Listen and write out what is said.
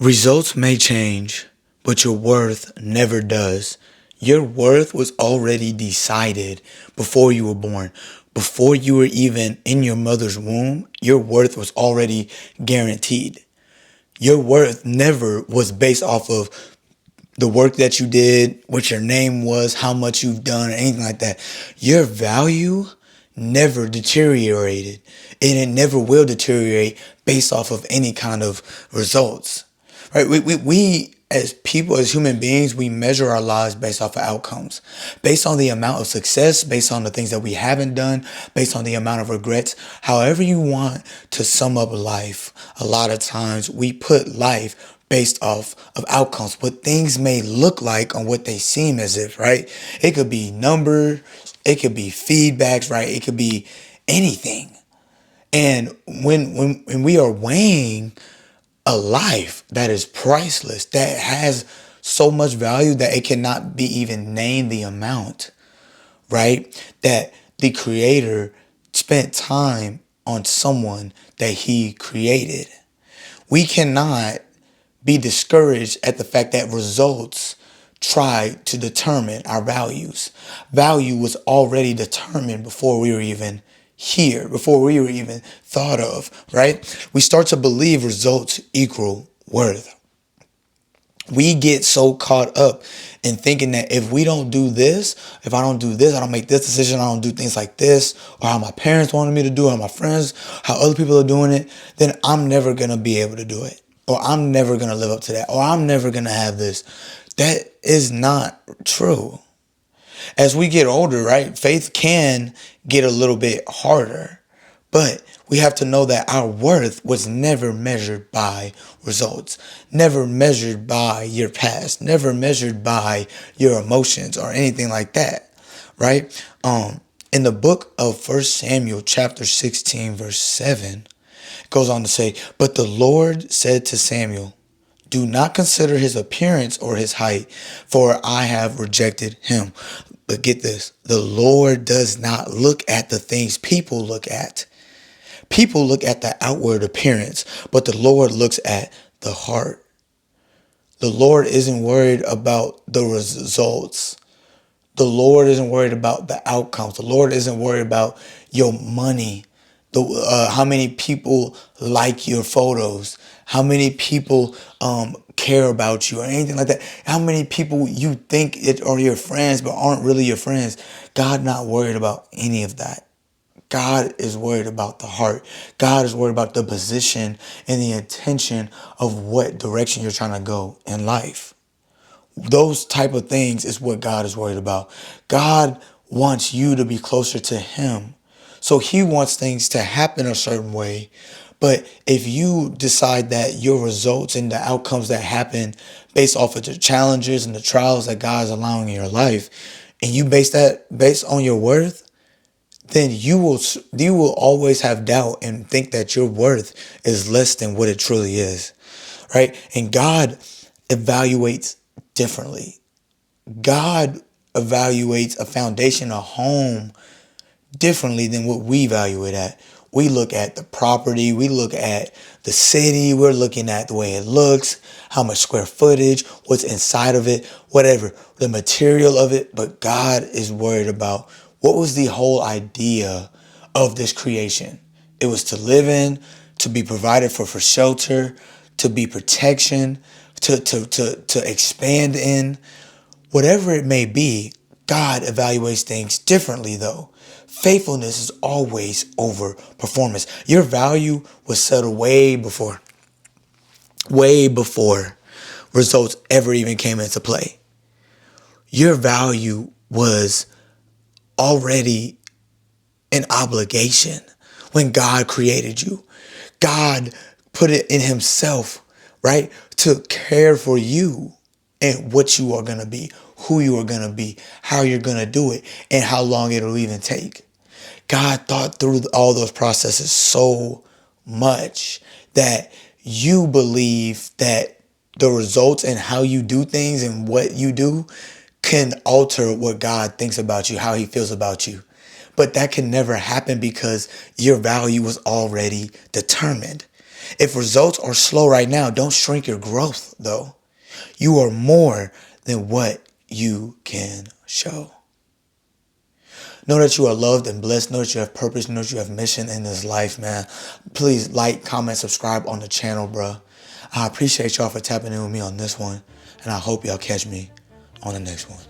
Results may change, but your worth never does. Your worth was already decided before you were born. Before you were even in your mother's womb, your worth was already guaranteed. Your worth never was based off of the work that you did, what your name was, how much you've done, or anything like that. Your value never deteriorated, and it never will deteriorate based off of any kind of results. Right? We as people, as human beings, we measure our lives based off of outcomes, based on the amount of success, based on the things that we haven't done, based on the amount of regrets. However you want to sum up life, a lot of times we put life based off of outcomes, what things may look like on what they seem as if, right? It could be numbers, it could be feedbacks, right? It could be anything. And when we are weighing a life that is priceless, that has so much value that it cannot be even named the amount, right? That the creator spent time on someone that he created. We cannot be discouraged at the fact that results try to determine our values. Value was already determined before we were even here, before we were even thought of, right? We start to believe results equal worth. We get so caught up in thinking that if we don't do this, if I don't do this, I don't make this decision, I don't do things like this, or how my parents wanted me to do it, or my friends, how other people are doing it, then I'm never going to be able to do it. Or I'm never going to live up to that. Or I'm never going to have this. That is not true. As we get older, right, faith can get a little bit harder. But we have to know that our worth was never measured by results, never measured by your past, never measured by your emotions or anything like that, right? In the book of First Samuel chapter 16, verse 7, it goes on to say, "But the Lord said to Samuel, do not consider his appearance or his height, for I have rejected him." But get this, the Lord does not look at the things people look at. People look at the outward appearance, but the Lord looks at the heart. The Lord isn't worried about the results. The Lord isn't worried about the outcomes. The Lord isn't worried about your money, how many people like your photos, how many people care about you or anything like that. How many people you think it are your friends but aren't really your friends. God not worried about any of that. God is worried about the heart. God is worried about the position and the intention of what direction you're trying to go in life. Those type of things is what God is worried about. God wants you to be closer to him. So he wants things to happen a certain way. But if you decide that your results and the outcomes that happen based off of the challenges and the trials that God is allowing in your life, and you base that based on your worth, then you will always have doubt and think that your worth is less than what it truly is, right? And God evaluates differently. God evaluates a foundation, a home, differently than what we value it at. We look at the property, we look at the city, we're looking at the way it looks, how much square footage, what's inside of it, whatever, the material of it. But God is worried about what was the whole idea of this creation. It was to live in, to be provided for shelter, to be protection, to expand in. Whatever it may be, God evaluates things differently though. Faithfulness is always over performance. Your value was settled way before results ever even came into play. Your value was already an obligation when God created you. God put it in himself, right, to care for you and what you are going to be, who you are going to be, how you're going to do it, and how long it'll even take. God thought through all those processes so much that you believe that the results and how you do things and what you do can alter what God thinks about you, how he feels about you. But that can never happen because your value was already determined. If results are slow right now, don't shrink your growth, though. You are more than what you can show. Know that you are loved and blessed. Know that you have purpose. Know that you have mission in this life, man. Please like, comment, subscribe on the channel, bro. I appreciate y'all for tapping in with me on this one. And I hope y'all catch me on the next one.